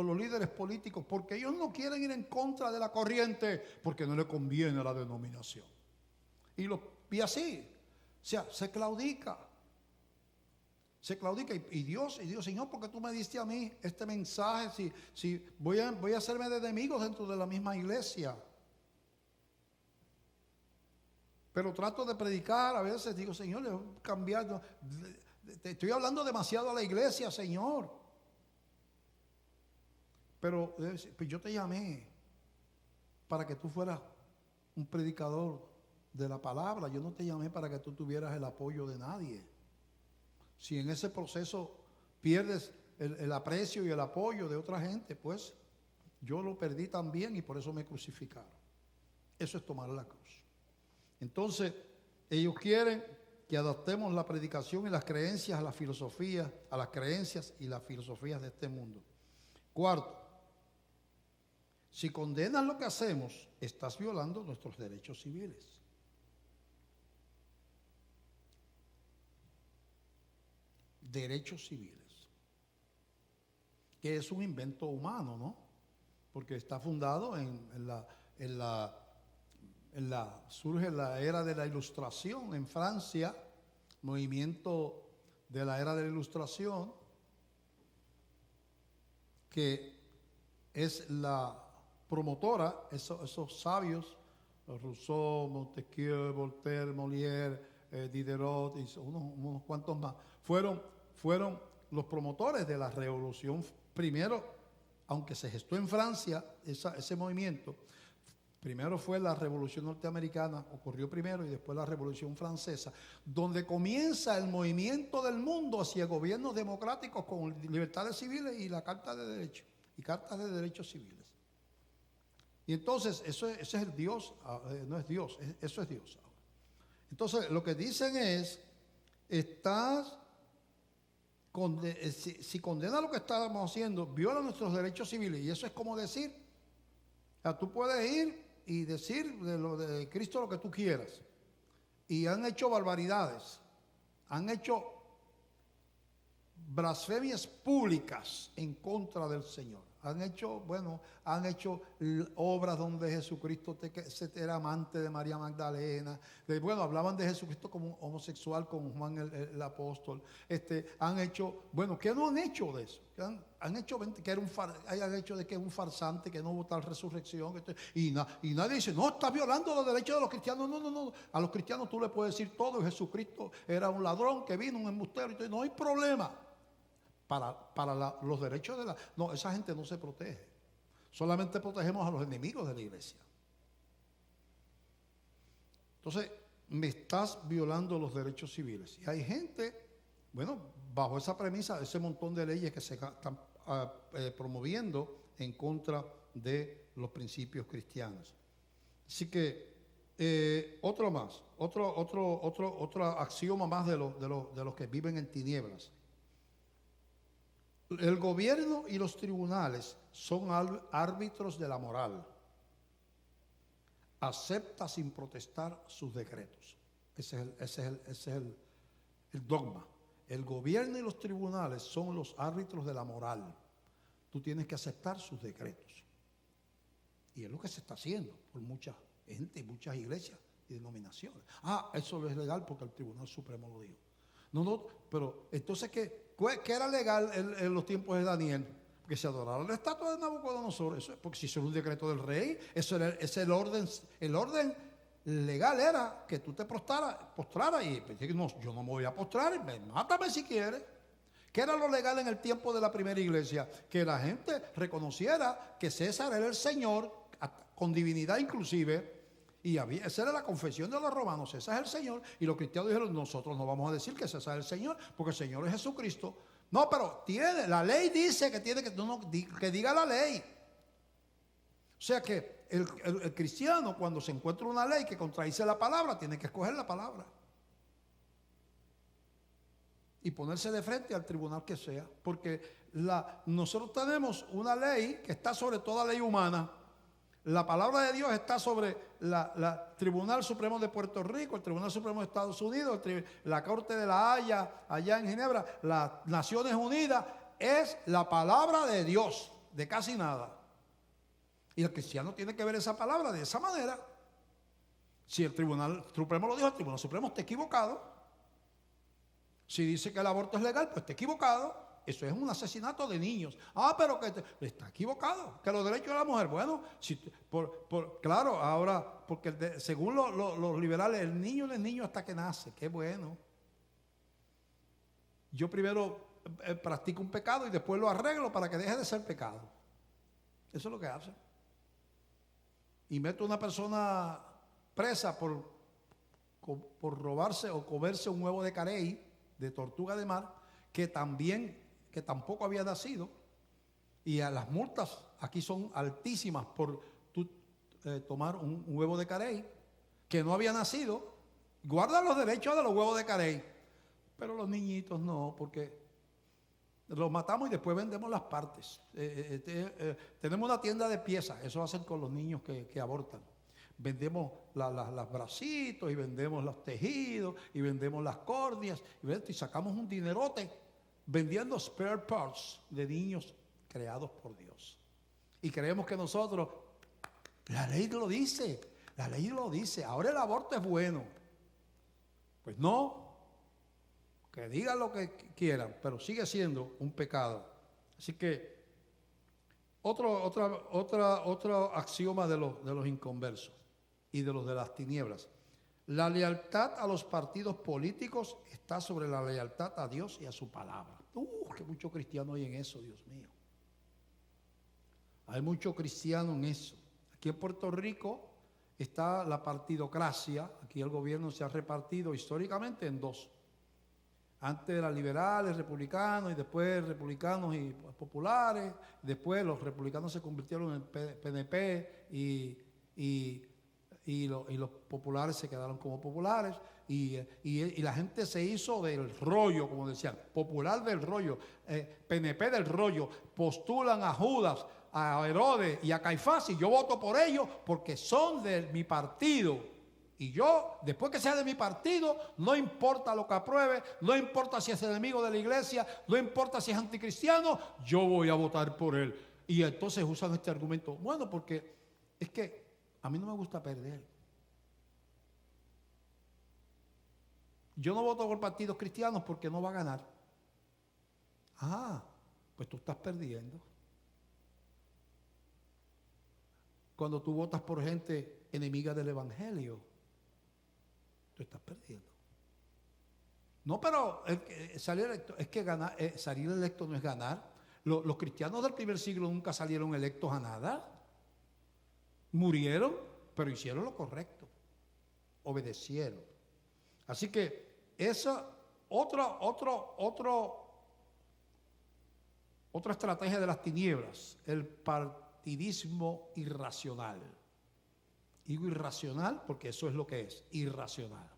los líderes políticos, porque ellos no quieren ir en contra de la corriente, porque no le conviene a la denominación. Y así, o sea, se claudica. Y Dios, Señor, ¿por qué tú me diste a mí este mensaje? Si voy a hacerme de enemigos dentro de la misma iglesia. Pero trato de predicar, a veces digo, Señor, le voy a cambiar. Te estoy hablando demasiado a la iglesia, Señor. Pero pues yo te llamé para que tú fueras un predicador de la palabra. Yo no te llamé para que tú tuvieras el apoyo de nadie. Si en ese proceso pierdes el aprecio y el apoyo de otra gente, pues yo lo perdí también y por eso me crucificaron. Eso es tomar la cruz. Entonces, ellos quieren que adaptemos la predicación y las creencias a las filosofías, a las creencias y las filosofías de este mundo. Cuarto, si condenas lo que hacemos, estás violando nuestros derechos civiles. Derechos civiles, que es un invento humano, ¿no? Porque está fundado surge la era de la Ilustración en Francia, movimiento de la era de la Ilustración, que es la promotora, esos sabios, Rousseau, Montesquieu, Voltaire, Molière, Diderot y unos cuantos más, fueron los promotores de la revolución. Primero, aunque se gestó en Francia ese movimiento, primero fue la Revolución Norteamericana, ocurrió primero, y después la Revolución Francesa, donde comienza el movimiento del mundo hacia gobiernos democráticos con libertades civiles y la Carta de Derechos y Cartas de Derechos Civiles. Y entonces, ese es el Dios, no es Dios, eso es Dios. Entonces, lo que dicen es, si condena lo que estamos haciendo, viola nuestros derechos civiles. Y eso es como decir, o sea, tú puedes ir y decir de lo de Cristo lo que tú quieras. Y han hecho barbaridades, han hecho blasfemias públicas en contra del Señor. Han hecho obras donde Jesucristo era amante de María Magdalena. Hablaban de Jesucristo como un homosexual con Juan el apóstol. Han hecho, ¿qué no han hecho de eso? Han hecho hayan hecho de que es un farsante, que no hubo tal resurrección. Y nadie dice, no, está violando los derechos de los cristianos. No. A los cristianos tú le puedes decir todo. Y Jesucristo era un ladrón que vino, un embustero. Y no hay problema. Para los derechos de no, esa gente no se protege. Solamente protegemos a los enemigos de la iglesia. Entonces, me estás violando los derechos civiles. Y hay gente, bajo esa premisa, ese montón de leyes que se están promoviendo en contra de los principios cristianos. Así que, otro axioma más de los que viven en tinieblas. El gobierno y los tribunales son árbitros de la moral. Acepta sin protestar sus decretos. Ese es el dogma. El gobierno y los tribunales son los árbitros de la moral. Tú tienes que aceptar sus decretos. Y es lo que se está haciendo por mucha gente, muchas iglesias y denominaciones. Eso es legal porque el Tribunal Supremo lo dijo. No, pero entonces, ¿qué era legal en los tiempos de Daniel? Que se adorara la estatua de Nabucodonosor. Porque si eso era un decreto del rey, el orden legal era que tú te postraras y no, yo no me voy a postrar, mátame si quieres. ¿Qué era lo legal en el tiempo de la primera iglesia? Que la gente reconociera que César era el Señor, con divinidad inclusive. Y esa era la confesión de los romanos, César es el Señor. Y los cristianos dijeron, nosotros no vamos a decir que César es el Señor, porque el Señor es Jesucristo. No, pero la ley dice que tiene que diga la ley. O sea que el cristiano, cuando se encuentra una ley que contradice la palabra, tiene que escoger la palabra. Y ponerse de frente al tribunal que sea. Porque nosotros tenemos una ley que está sobre toda ley humana. La palabra de Dios está sobre el Tribunal Supremo de Puerto Rico, el Tribunal Supremo de Estados Unidos, la Corte de la Haya allá en Ginebra, las Naciones Unidas. Es la palabra de Dios, de casi nada. Y el cristiano tiene que ver esa palabra de esa manera. Si el Tribunal Supremo lo dijo, el Tribunal Supremo está equivocado. Si dice que el aborto es legal, pues está equivocado. Eso es un asesinato de niños. Pero que está equivocado. Que los derechos de la mujer, claro, ahora, porque según los liberales, el niño no es niño hasta que nace. Qué bueno. Yo primero practico un pecado y después lo arreglo para que deje de ser pecado. Eso es lo que hace. Y meto a una persona presa por robarse o comerse un huevo de carey, de tortuga de mar, que tampoco había nacido, y a las multas aquí son altísimas por tomar un huevo de carey que no había nacido. Guarda los derechos de los huevos de carey, pero los niñitos no, porque los matamos y después vendemos las partes. Tenemos una tienda de piezas, eso hacen con los niños que abortan. Vendemos los bracitos y vendemos los tejidos y vendemos las córneas y sacamos un dinerote vendiendo spare parts de niños creados por Dios. Y creemos que nosotros, la ley lo dice, ahora el aborto es bueno. Pues no, que digan lo que quieran, pero sigue siendo un pecado. Así que otro axioma de los inconversos y de los de las tinieblas. La lealtad a los partidos políticos está sobre la lealtad a Dios y a su palabra. Que mucho cristiano hay en eso, Dios mío. Hay mucho cristiano en eso. Aquí en Puerto Rico está la partidocracia. Aquí el gobierno se ha repartido históricamente en dos. Antes eran liberales, republicanos, y después republicanos y populares. Después los republicanos se convirtieron en PNP y los populares se quedaron como populares. Y la gente se hizo del rollo, como decían, popular del rollo, PNP del rollo. Postulan a Judas, a Herodes y a Caifás, y yo voto por ellos porque son de mi partido. Y yo, después que sea de mi partido, no importa lo que apruebe, no importa si es enemigo de la iglesia, no importa si es anticristiano, yo voy a votar por él. Y entonces usan este argumento. Bueno, porque es que a mí no me gusta perder. Yo no voto por partidos cristianos porque no va a ganar. Pues tú estás perdiendo. Cuando tú votas por gente enemiga del evangelio, tú estás perdiendo. No, pero salir electo, es que ganar, salir electo no es ganar. Los cristianos del primer siglo nunca salieron electos a nada. Murieron, pero hicieron lo correcto. Obedecieron. Así que esa otra estrategia de las tinieblas, el partidismo irracional. Digo irracional porque eso es lo que es, irracional.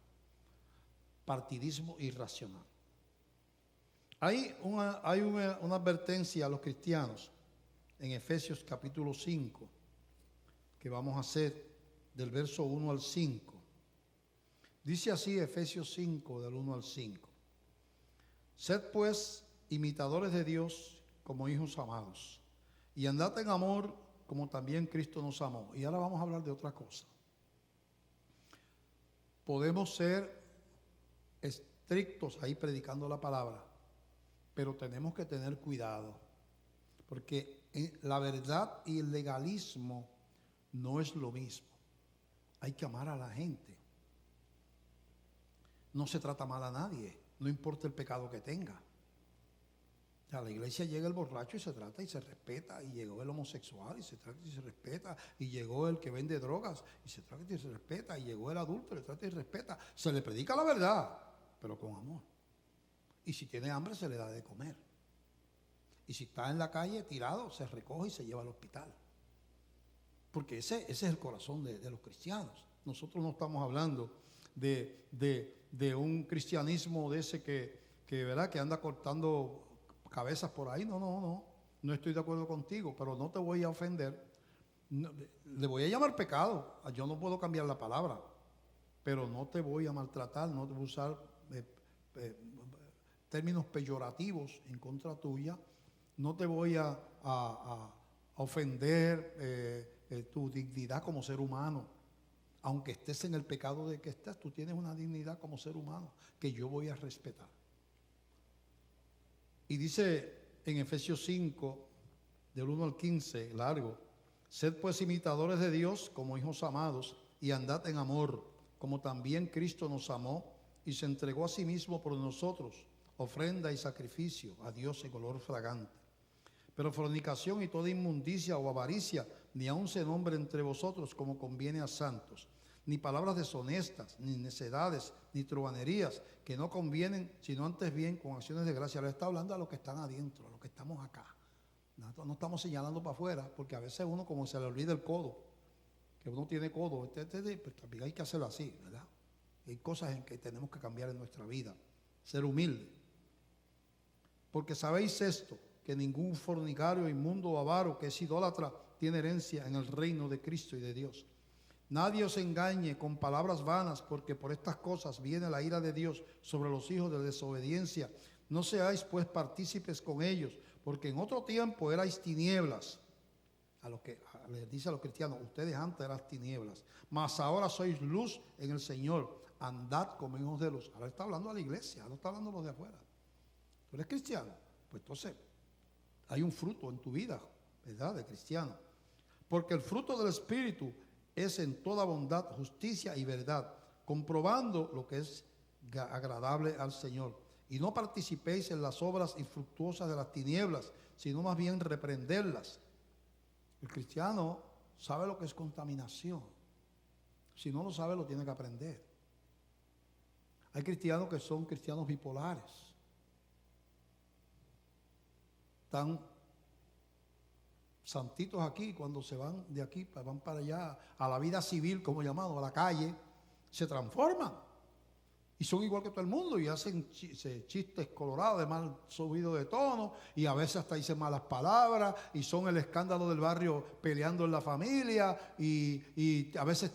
Partidismo irracional. Hay una advertencia a los cristianos en Efesios capítulo 5, que vamos a hacer del verso 1 al 5. Dice así Efesios 5, del 1 al 5. Sed pues imitadores de Dios como hijos amados, y andad en amor como también Cristo nos amó. Y ahora vamos a hablar de otra cosa. Podemos ser estrictos ahí predicando la palabra, pero tenemos que tener cuidado, porque la verdad y el legalismo no es lo mismo. Hay que amar a la gente. No se trata mal a nadie, no importa el pecado que tenga. A la iglesia llega el borracho y se trata y se respeta, y llegó el homosexual y se trata y se respeta, y llegó el que vende drogas y se trata y se respeta, y llegó el adulto y se trata y se respeta. Se le predica la verdad, pero con amor. Y si tiene hambre se le da de comer. Y si está en la calle tirado, se recoge y se lleva al hospital. Porque ese es el corazón de los cristianos. Nosotros no estamos hablando de un cristianismo de ese que ¿verdad? Que anda cortando cabezas por ahí. No estoy de acuerdo contigo, pero no te voy a ofender. No, le voy a llamar pecado. Yo no puedo cambiar la palabra, pero no te voy a maltratar, no te voy a usar términos peyorativos en contra tuya, no te voy a ofender tu dignidad como ser humano. Aunque estés en el pecado de que estés, tú tienes una dignidad como ser humano que yo voy a respetar. Y dice en Efesios 5, del 1 al 15, largo: sed pues imitadores de Dios como hijos amados, y andad en amor, como también Cristo nos amó y se entregó a sí mismo por nosotros, ofrenda y sacrificio a Dios en olor fragante. Pero fornicación y toda inmundicia o avaricia ni aun se nombre entre vosotros como conviene a santos, ni palabras deshonestas, ni necedades, ni truhanerías, que no convienen, sino antes bien con acciones de gracia. Le está hablando a los que están adentro, a los que estamos acá. No estamos señalando para afuera, porque a veces uno como se le olvida el codo, que uno tiene codo, pues también hay que hacerlo así, ¿verdad? Hay cosas en que tenemos que cambiar en nuestra vida, ser humilde. Porque sabéis esto, que ningún fornicario, inmundo o avaro que es idólatra tiene herencia en el reino de Cristo y de Dios. Nadie os engañe con palabras vanas, porque por estas cosas viene la ira de Dios sobre los hijos de desobediencia. No seáis pues partícipes con ellos, porque en otro tiempo erais tinieblas. Les dice a los cristianos: ustedes antes eran tinieblas, mas ahora sois luz en el Señor. Andad como hijos de luz. Ahora está hablando a la iglesia, no está hablando a los de afuera. ¿Tú eres cristiano? Pues entonces hay un fruto en tu vida, ¿verdad? De cristiano. Porque el fruto del Espíritu es en toda bondad, justicia y verdad, comprobando lo que es agradable al Señor. Y no participéis en las obras infructuosas de las tinieblas, sino más bien reprenderlas. El cristiano sabe lo que es contaminación. Si no lo sabe, lo tiene que aprender. Hay cristianos que son cristianos bipolares. tan santitos aquí, cuando se van de aquí, van para allá, a la vida civil, como llamado, a la calle, se transforman. Y son igual que todo el mundo y hacen chistes colorados de mal subido de tono y a veces hasta dicen malas palabras y son el escándalo del barrio peleando en la familia y a veces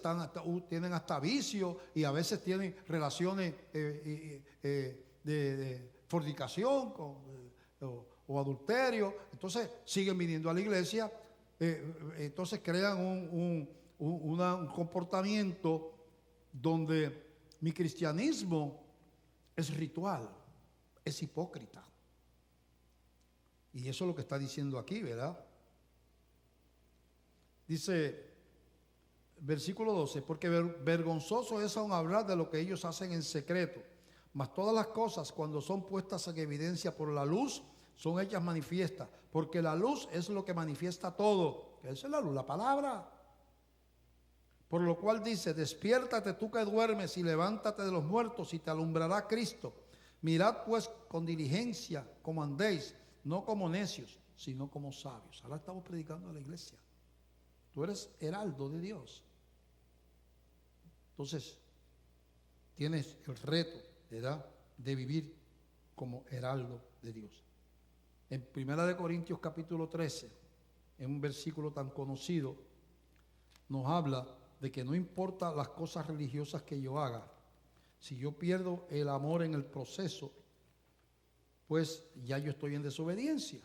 tienen hasta vicio y a veces tienen relaciones de fornicación o adulterio. Entonces siguen viniendo a la iglesia, entonces crean un comportamiento donde mi cristianismo es ritual, es hipócrita. Y eso es lo que está diciendo aquí, ¿verdad? Dice, versículo 12, porque vergonzoso es aún hablar de lo que ellos hacen en secreto, mas todas las cosas cuando son puestas en evidencia por la luz, son hechas manifiestas, porque la luz es lo que manifiesta todo. ¿Qué es la luz? La palabra. Por lo cual dice, despiértate tú que duermes y levántate de los muertos y te alumbrará Cristo. Mirad pues con diligencia como andéis, no como necios, sino como sabios. Ahora estamos predicando a la iglesia. Tú eres heraldo de Dios. Entonces, tienes el reto, ¿verdad?, de vivir como heraldo de Dios. En 1 Corintios capítulo 13, en un versículo tan conocido, nos habla de que no importa las cosas religiosas que yo haga, si yo pierdo el amor en el proceso, pues ya yo estoy en desobediencia.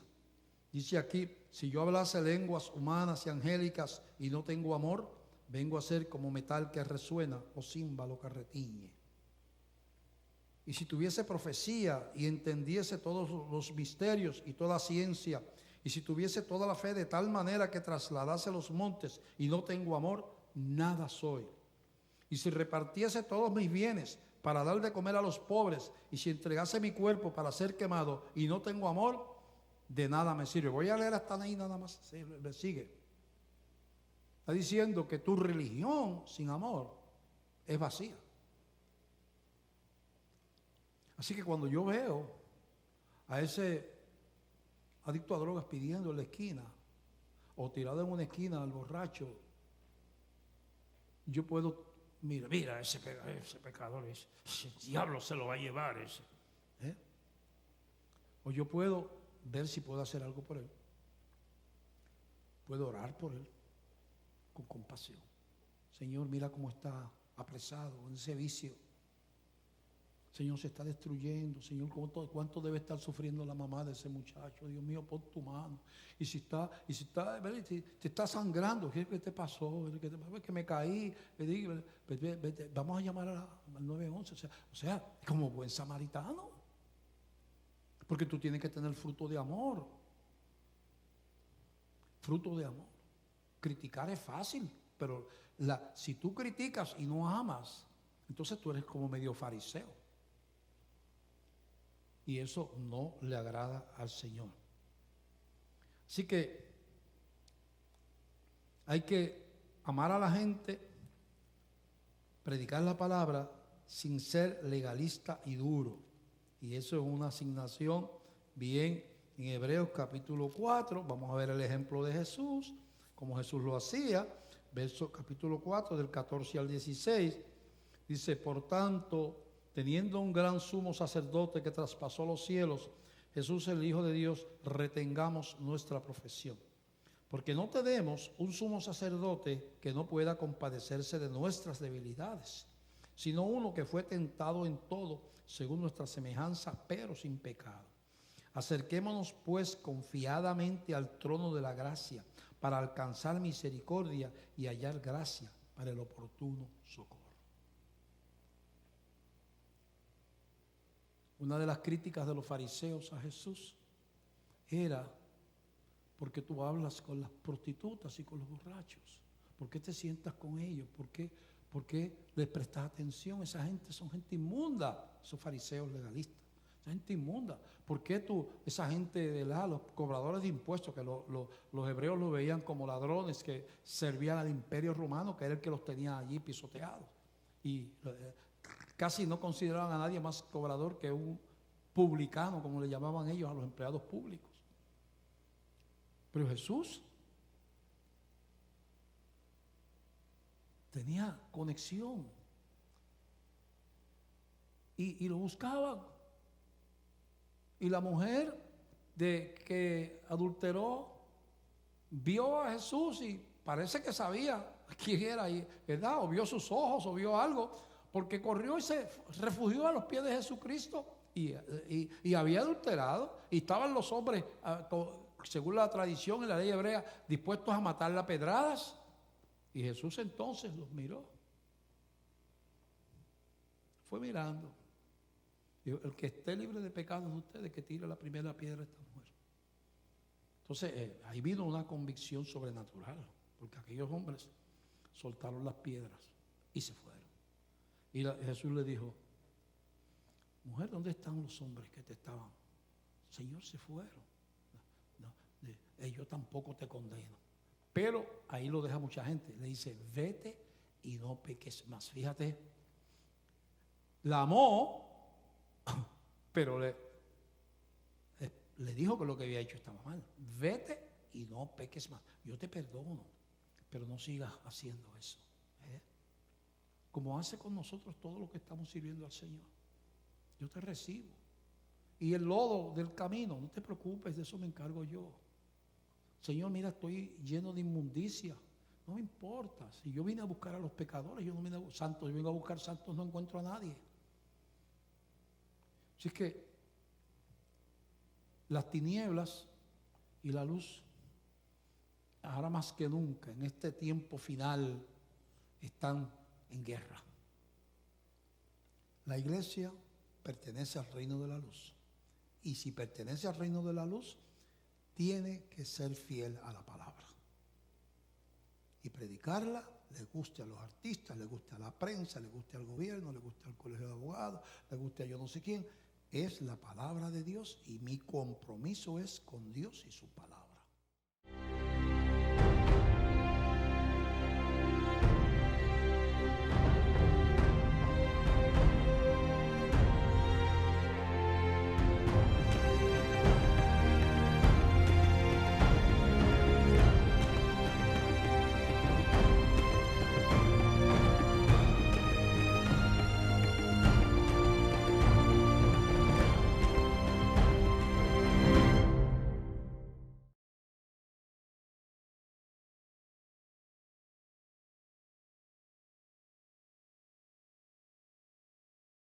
Dice aquí, si yo hablase lenguas humanas y angélicas y no tengo amor, vengo a ser como metal que resuena o címbalo que retiñe. Y si tuviese profecía y entendiese todos los misterios y toda ciencia, y si tuviese toda la fe de tal manera que trasladase los montes y no tengo amor, nada soy. Y si repartiese todos mis bienes para dar de comer a los pobres, y si entregase mi cuerpo para ser quemado y no tengo amor, de nada me sirve. Voy a leer hasta ahí nada más. Sí, le sigue. Está diciendo que tu religión sin amor es vacía. Así que cuando yo veo a ese adicto a drogas pidiendo en la esquina o tirado en una esquina al borracho, yo puedo, mira ese pecador, ese diablo se lo va a llevar ese. O yo puedo ver si puedo hacer algo por él. Puedo orar por él con compasión. Señor, mira cómo está apresado en ese vicio. Señor, se está destruyendo. Señor, ¿cuánto debe estar sufriendo la mamá de ese muchacho? Dios mío, pon tu mano. Y si te está sangrando, ¿qué te pasó? Que me caí. Vamos a llamar al 911. O sea, como buen samaritano. Porque tú tienes que tener fruto de amor. Fruto de amor. Criticar es fácil, pero si tú criticas y no amas, entonces tú eres como medio fariseo. Y eso no le agrada al Señor. Así que hay que amar a la gente, predicar la palabra sin ser legalista y duro. Y eso es una asignación bien en Hebreos capítulo 4. Vamos a ver el ejemplo de Jesús, como Jesús lo hacía. Verso capítulo 4 del 14 al 16. Dice, por tanto, teniendo un gran sumo sacerdote que traspasó los cielos, Jesús el Hijo de Dios, retengamos nuestra profesión. Porque no tenemos un sumo sacerdote que no pueda compadecerse de nuestras debilidades, sino uno que fue tentado en todo, según nuestra semejanza, pero sin pecado. Acerquémonos pues confiadamente al trono de la gracia, para alcanzar misericordia y hallar gracia para el oportuno socorro. Una de las críticas de los fariseos a Jesús era, ¿por qué tú hablas con las prostitutas y con los borrachos? ¿Por qué te sientas con ellos? ¿Por qué les prestas atención? Esa gente son gente inmunda, esos fariseos legalistas. Esa gente inmunda. ¿Por qué esa gente, los cobradores de impuestos, que los hebreos los veían como ladrones que servían al imperio romano, que era el que los tenía allí pisoteados? Y casi no consideraban a nadie más cobrador que un publicano, como le llamaban ellos a los empleados públicos. Pero Jesús tenía conexión y lo buscaban. Y la mujer de que adulteró vio a Jesús y parece que sabía quién era, ¿verdad? O vio sus ojos o vio algo, porque corrió y se refugió a los pies de Jesucristo y había adulterado. Y estaban los hombres, según la tradición en la ley hebrea, dispuestos a matarla a pedradas. Y Jesús entonces los miró. Fue mirando. Dijo: el que esté libre de pecados de ustedes, que tire la primera piedra a esta mujer. Entonces ahí vino una convicción sobrenatural, porque aquellos hombres soltaron las piedras y se fueron. Y Jesús le dijo: mujer, ¿dónde están los hombres que te estaban? Señor, se fueron. Yo tampoco te condeno. Pero ahí lo deja mucha gente. Le dice: vete y no peques más. Fíjate, la amó, pero le dijo que lo que había hecho estaba mal. Vete y no peques más. Yo te perdono, pero no sigas haciendo eso. Como hace con nosotros todo lo que estamos sirviendo al Señor. Yo te recibo. Y el lodo del camino, no te preocupes, de eso me encargo yo. Señor, mira, estoy lleno de inmundicia. No me importa. Si yo vine a buscar a los pecadores, yo no vine a santos, yo vengo a buscar santos, no encuentro a nadie. Así que las tinieblas y la luz, ahora más que nunca, en este tiempo final, están en guerra. La iglesia pertenece al reino de la luz. Y si pertenece al reino de la luz, tiene que ser fiel a la palabra. Y predicarla, le guste a los artistas, le guste a la prensa, le guste al gobierno, le guste al colegio de abogados, le guste a yo no sé quién. Es la palabra de Dios y mi compromiso es con Dios y su palabra.